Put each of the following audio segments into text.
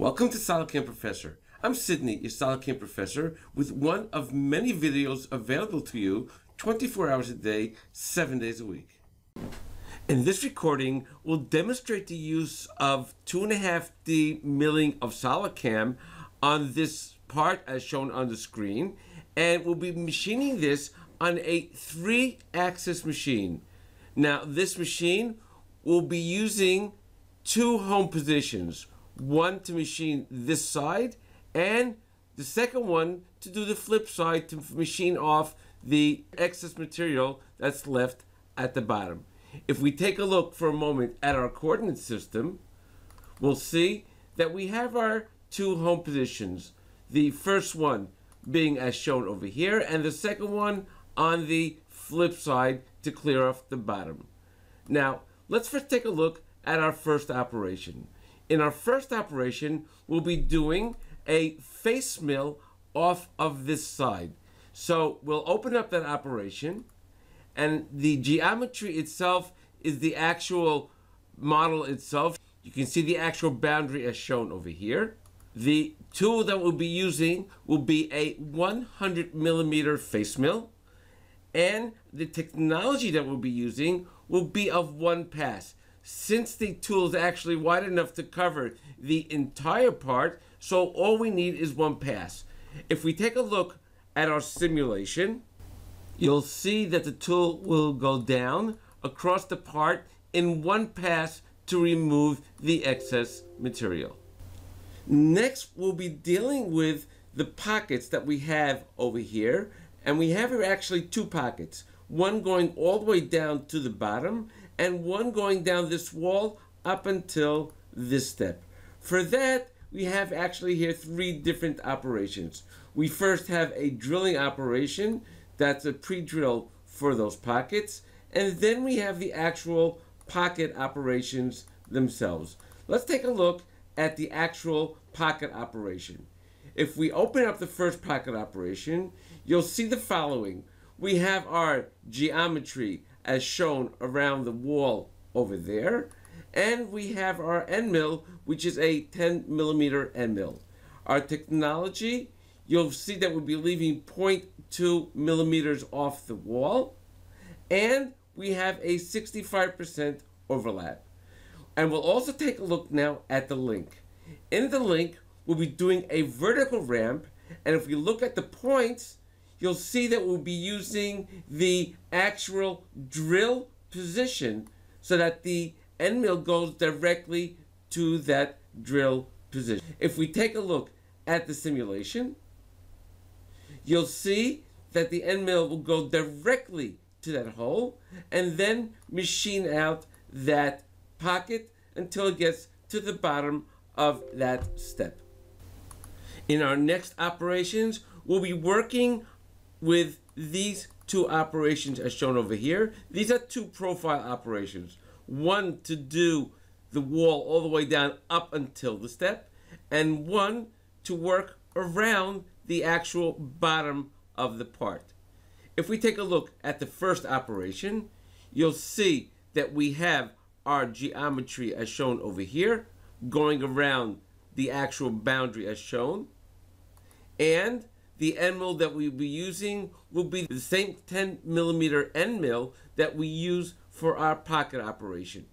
Welcome to SolidCAM Professor. I'm Sydney, your SolidCAM Professor, with one of many videos available to you 24 hours a day, 7 days a week. In this recording, we'll demonstrate the use of 2.5D milling of SolidCAM on this part as shown on the screen, and we'll be machining this on a 3-axis machine. Now, this machine will be using 2 home positions. One to machine this side, and the second one to do the flip side to machine off the excess material that's left at the bottom. If we take a look for a moment at our coordinate system, we'll see that we have our 2 home positions. The first one being as shown over here, and the second one on the flip side to clear off the bottom. Now, let's first take a look at our first operation. In our first operation, we'll be doing a face mill off of this side. So we'll open up that operation, and the geometry itself is the actual model itself. You can see the actual boundary as shown over here. The tool that we'll be using will be a 100mm face mill, and the technology that we'll be using will be of 1 pass. Since the tool is actually wide enough to cover the entire part, so all we need is 1 pass. If we take a look at our simulation, you'll see that the tool will go down across the part in 1 pass to remove the excess material. Next, we'll be dealing with the pockets that we have over here, and we have here actually 2 pockets. One going all the way down to the bottom, and one going down this wall up until this step. For that, we have actually here 3 different operations. We first have a drilling operation, that's a pre-drill for those pockets, and then we have the actual pocket operations themselves. Let's take a look at the actual pocket operation. If we open up the first pocket operation, you'll see the following. We have our geometry as shown around the wall over there, and we have our end mill, which is a 10mm end mill. Our technology, you'll see that we'll be leaving 0.2 millimeters off the wall, and we have a 65% overlap. And we'll also take a look now at the link. In the link, we'll be doing a vertical ramp, and if we look at the points, you'll see that we'll be using the actual drill position so that the end mill goes directly to that drill position. If we take a look at the simulation, you'll see that the end mill will go directly to that hole and then machine out that pocket until it gets to the bottom of that step. In our next operations, we'll be working with these 2 operations as shown over here. These are 2 profile operations. One to do the wall all the way down up until the step, and one to work around the actual bottom of the part. If we take a look at the first operation, you'll see that we have our geometry as shown over here, going around the actual boundary as shown, and the end mill that we'll be using will be the same 10mm end mill that we use for our pocket operation.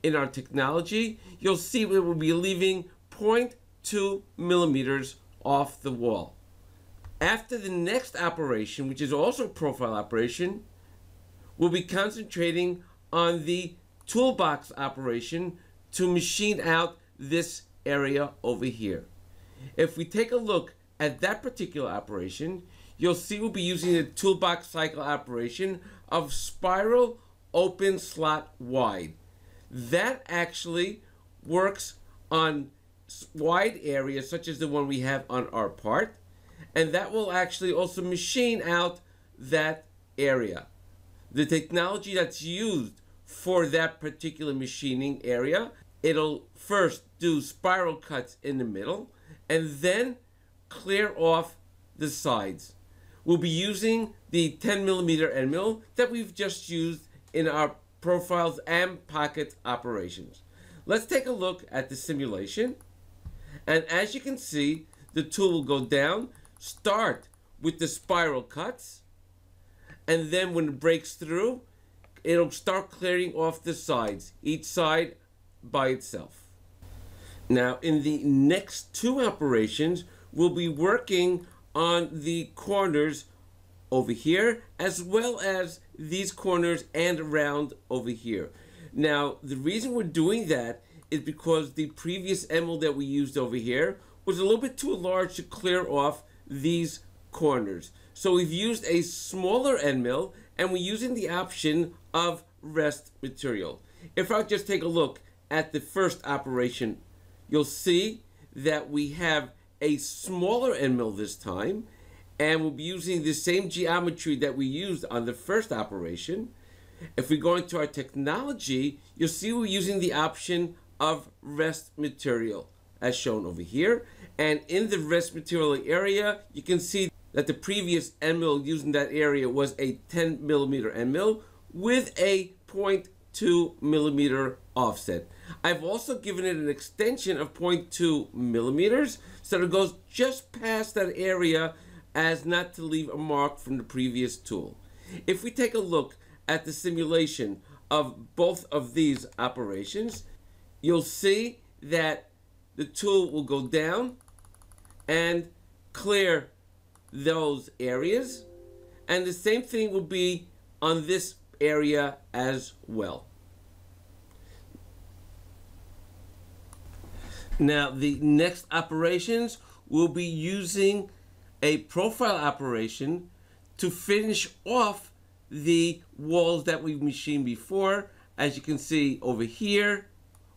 In our technology, you'll see we will be leaving 0.2 millimeters off the wall. After the next operation, which is also a profile operation, we'll be concentrating on the toolbox operation to machine out this area over here. If we take a look at that particular operation, you'll see we'll be using the toolbox cycle operation of spiral open slot wide. That actually works on wide areas such as the one we have on our part, and that will actually also machine out that area. The technology that's used for that particular machining area, it'll first do spiral cuts in the middle and then clear off the sides. We'll be using the 10mm end mill that we've just used in our profiles and pocket operations. Let's take a look at the simulation. And as you can see, the tool will go down, start with the spiral cuts, and then when it breaks through, it'll start clearing off the sides, each side by itself. Now, in the next two operations, we'll be working on the corners over here, as well as these corners and around over here. Now, the reason we're doing that is because the previous end mill that we used over here was a little bit too large to clear off these corners. So we've used a smaller end mill, and we're using the option of rest material. If I just take a look at the first operation, you'll see that we have a smaller end mill this time, and we'll be using the same geometry that we used on the first operation. If we go into our technology, you'll see we're using the option of rest material as shown over here. And in the rest material area, you can see that the previous end mill used in that area was a 10 millimeter end mill with a 0.2 millimeter offset. I've also given it an extension of 0.2 millimeters so that it goes just past that area as not to leave a mark from the previous tool. If we take a look at the simulation of both of these operations, you'll see that the tool will go down and clear those areas, and the same thing will be on this area as well. Now, the next operations will be using a profile operation to finish off the walls that we've machined before, as you can see over here,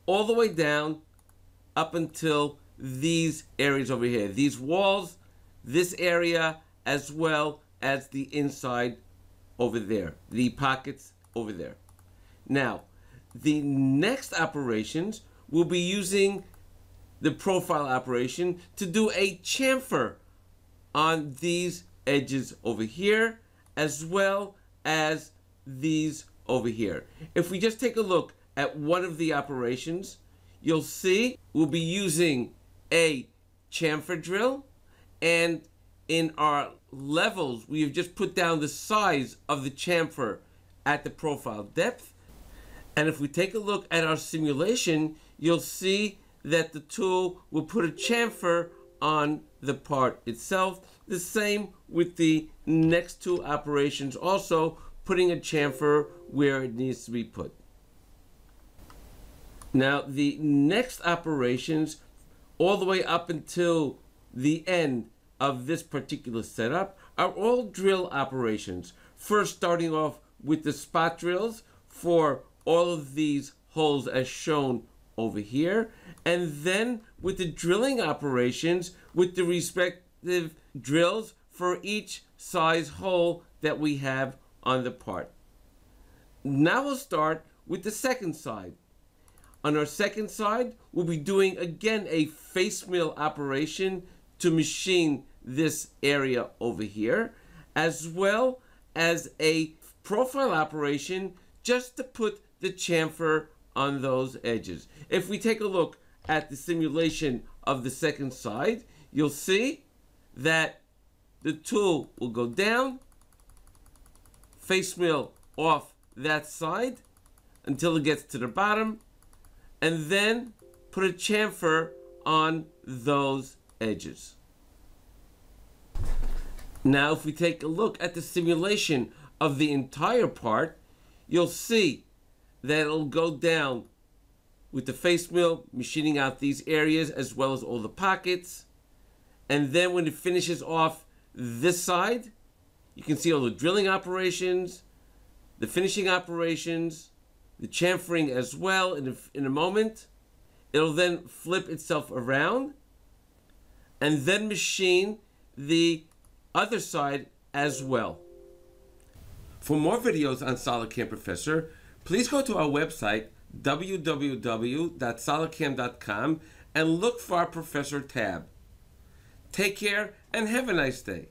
all the way down up until these areas over here. These walls, this area, as well as the inside over there, the pockets over there. Now, the next operations will be using the profile operation to do a chamfer on these edges over here, as well as these over here. If we just take a look at one of the operations, you'll see we'll be using a chamfer drill, and in our levels, we have just put down the size of the chamfer at the profile depth. And if we take a look at our simulation, you'll see that the tool will put a chamfer on the part itself. The same with the next two operations, also putting a chamfer where it needs to be put. Now, the next operations, all the way up until the end of this particular setup, are all drill operations. First, starting off with the spot drills for all of these holes as shown over here, and then with the drilling operations with the respective drills for each size hole that we have on the part. Now we'll start with the second side. On our second side, we'll be doing again a face mill operation to machine this area over here, as well as a profile operation just to put the chamfer on those edges. If we take a look at the simulation of the second side, you'll see that the tool will go down, face mill off that side until it gets to the bottom, and then put a chamfer on those edges. Now, if we take a look at the simulation of the entire part, you'll see that it'll go down with the face mill, machining out these areas as well as all the pockets. And then when it finishes off this side, you can see all the drilling operations, the finishing operations, the chamfering as well in a moment. It'll then flip itself around and then machine the other side as well. For more videos on SolidCAM Professor, please go to our website www.solidcam.com and look for our Professor tab. Take care and have a nice day.